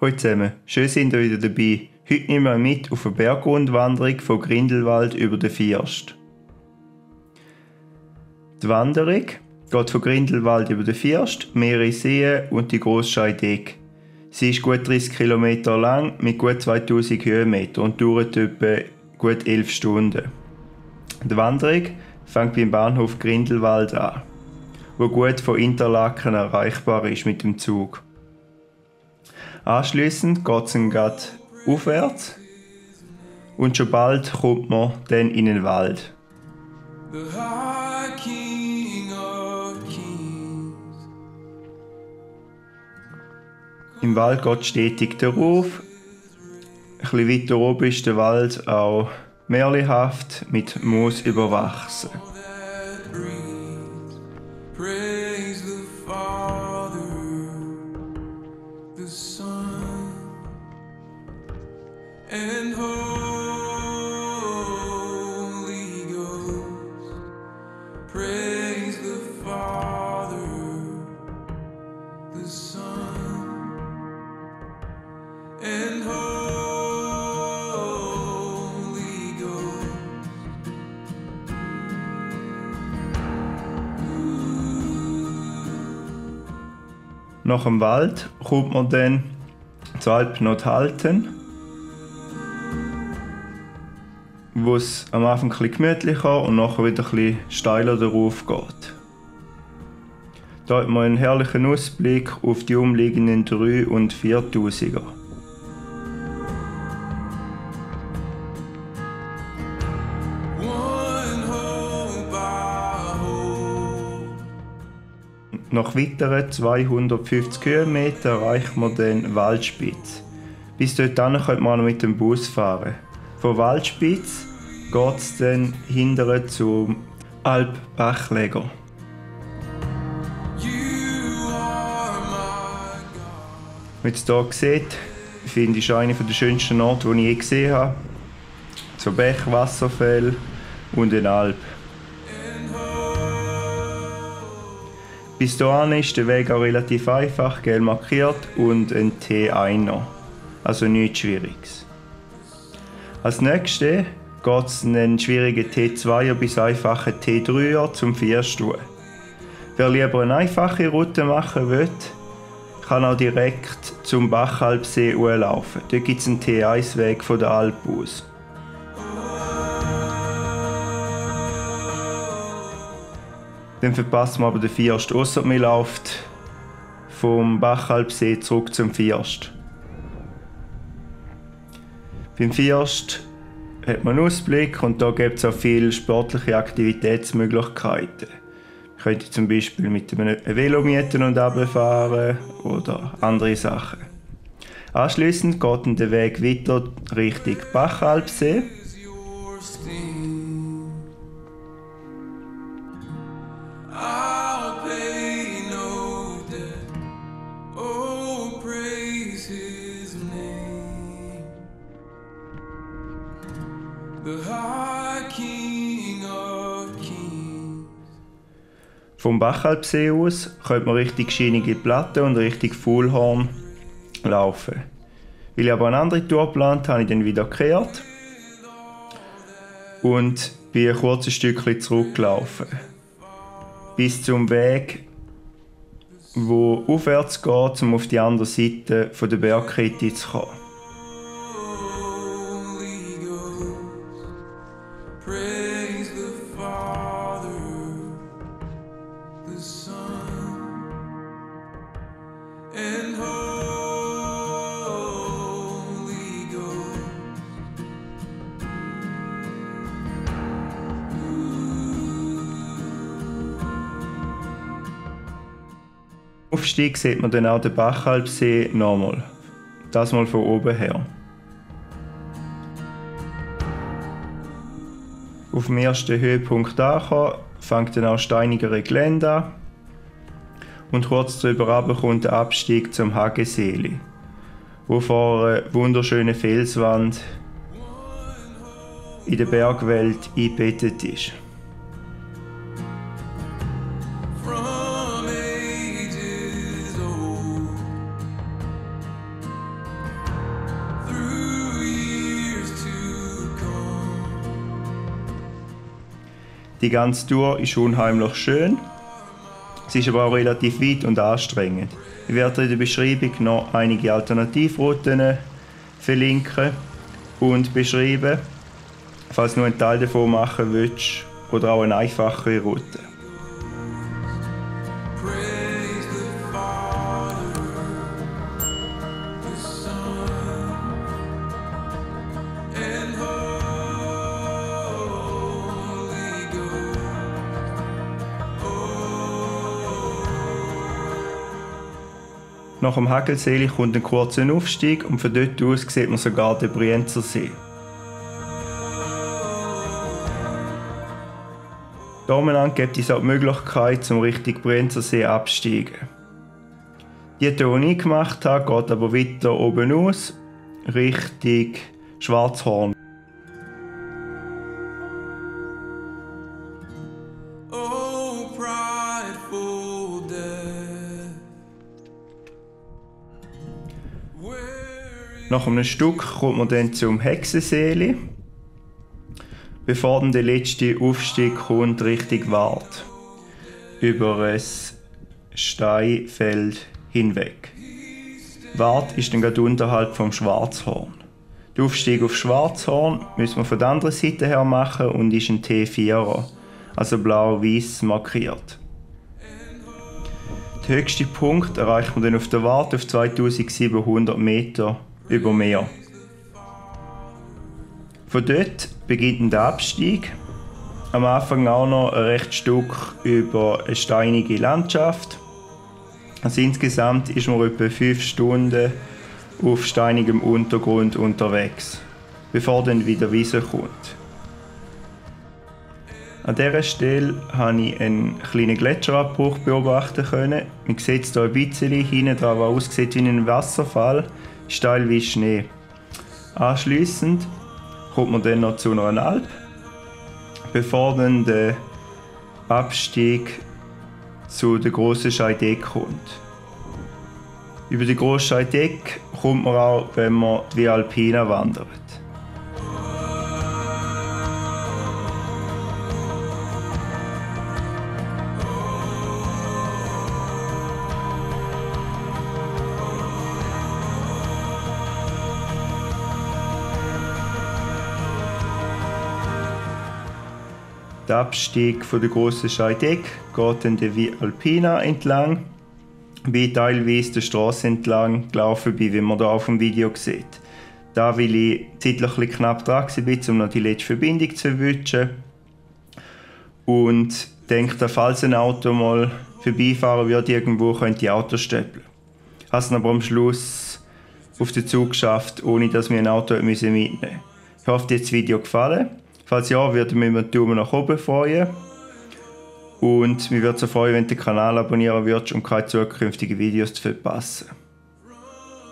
Hallo zusammen, schön sind ihr wieder dabei. Heute nehmen wir mit auf eine Bergrundwanderung von Grindelwald über den Vierst. Die Wanderung geht von Grindelwald über den Vierst, mehrere Seen und die Grossscheidegg. Sie ist gut 30 km lang mit gut 2000 Höhenmeter und dauert etwa gut 11 Stunden. Die Wanderung fängt beim Bahnhof Grindelwald an, wo gut von Interlaken erreichbar ist mit dem Zug. Anschliessend geht es dann gerade aufwärts und schon bald kommt man dann in den Wald. Im Wald geht es stetig darauf. Ein bisschen weiter oben ist der Wald auch märchenhaft mit Moos überwachsen. And Holy Ghost, praise the Father, the Son, and Holy Ghost. Nach dem Wald kommt man dann zur Alp Nordhalten, wo es am Anfang ein bisschen gemütlicher und nachher wieder ein bisschen steiler darauf geht. Da hat man einen herrlichen Ausblick auf die umliegenden 3- und 4000er. Nach weiteren 250 Höhenmetern erreicht man dann Waldspitz. Bis dorthin könnte man noch mit dem Bus fahren. Von Waldspitz geht es dann hinterher zum Alp Bachleger. Wie ihr hier seht, finde ich einer der schönsten Orte, die ich je gesehen habe. So Bach, Wasserfälle und eine Alp. Bis hierhin ist der Weg auch relativ einfach, gelb markiert und ein T1er. Also nichts Schwieriges. Als nächstes geht es einen schwierigen T2er bis einfachen T3er zum Vierst. Wer lieber eine einfache Route machen will, kann auch direkt zum Bachalpsee laufen. Dort gibt es einen T1-Weg von der Alp aus. Dann verpasst man aber den Vierst, ausser man läuft vom Bachalpsee zurück zum Vierst. Beim Vierst hat man einen Ausblick und da gibt es auch viele sportliche Aktivitätsmöglichkeiten. Man könnte zum Beispiel mit einem Velo mieten und runterfahren oder andere Sachen. Anschliessend geht dann der Weg weiter Richtung Bachalpsee. Vom Bachalpsee aus könnte man Richtung Schienige Platte und Richtung Fuhlhorn laufen. Weil ich aber eine andere Tour geplant habe, habe ich dann wieder gekehrt und bin ein kurzes Stückchen zurückgelaufen. Bis zum Weg, wo aufwärts geht, um auf die andere Seite der Bergkette zu kommen. Aufstieg sieht man dann auch den Bachalpsee nochmal. Das mal von oben her. Auf dem ersten Höhepunkt angekommen, fängt dann auch steinigere Gelände an. Und kurz darüber kommt der Abstieg zum Hageseeli, wo vor einer wunderschönen Felswand in der Bergwelt eingebettet ist. Die ganze Tour ist unheimlich schön. Sie ist aber auch relativ weit und anstrengend. Ich werde in der Beschreibung noch einige Alternativrouten verlinken und beschreiben, falls du einen Teil davon machen willst oder auch eine einfachere Route. Praise the Father, the Son, and Holy Ghost. Nach dem Hagelsee kommt ein kurzer Aufstieg und von dort aus sieht man sogar den Brienzersee. Hier umeinander gibt es auch die Möglichkeit, zum Richtung Brienzersee abzusteigen. Die Tour, die ich gemacht habe, geht aber weiter oben aus, Richtung Schwarzhorn. Oh, prideful death. Nach einem Stück kommt man dann zum Hexenseeli, bevor dann der letzte Aufstieg kommt Richtung Wald, über ein Steinfeld hinweg. Wald ist dann gerade unterhalb vom Schwarzhorn. Der Aufstieg auf Schwarzhorn müssen wir von der anderen Seite her machen und ist ein T4er, also blau-weiß markiert. Den höchsten Punkt erreicht man dann auf der Wald auf 2700 Meter über Meer. Von dort beginnt der Abstieg. Am Anfang auch noch ein recht Stück über eine steinige Landschaft. Also insgesamt ist man etwa 5 Stunden auf steinigem Untergrund unterwegs, bevor dann wieder Wiese kommt. An dieser Stelle konnte ich einen kleinen Gletscherabbruch beobachten können. Man sieht es hier ein bisschen hinten dran, der aussieht wie ein Wasserfall, steil wie Schnee. Anschliessend kommt man dann noch zu einer Alp, bevor dann der Abstieg zu der grossen Scheidegg kommt. Über die grosse Scheidegg kommt man auch, wenn man die Via Alpina wandert. Der Abstieg von der grossen Scheidegg geht dann die Via Alpina entlang, bin teilweise der Straße entlang gelaufen bin, wie man hier auf dem Video sieht. Da weil ich zeitlich ein knapp dran war, um noch die letzte Verbindung zu erwischen. Und denke, falls ein Auto mal vorbeifahren wird irgendwo, könnte ich Auto stöppeln. Ich habe es aber am Schluss auf den Zug geschafft, ohne dass wir ein Auto mitnehmen mussten. Ich hoffe, dir hat das Video gefallen. Falls ja, würde ich mich über einen Daumen nach oben freuen. Und mich würde es freuen, wenn du den Kanal abonnieren würdest, um keine zukünftigen Videos zu verpassen.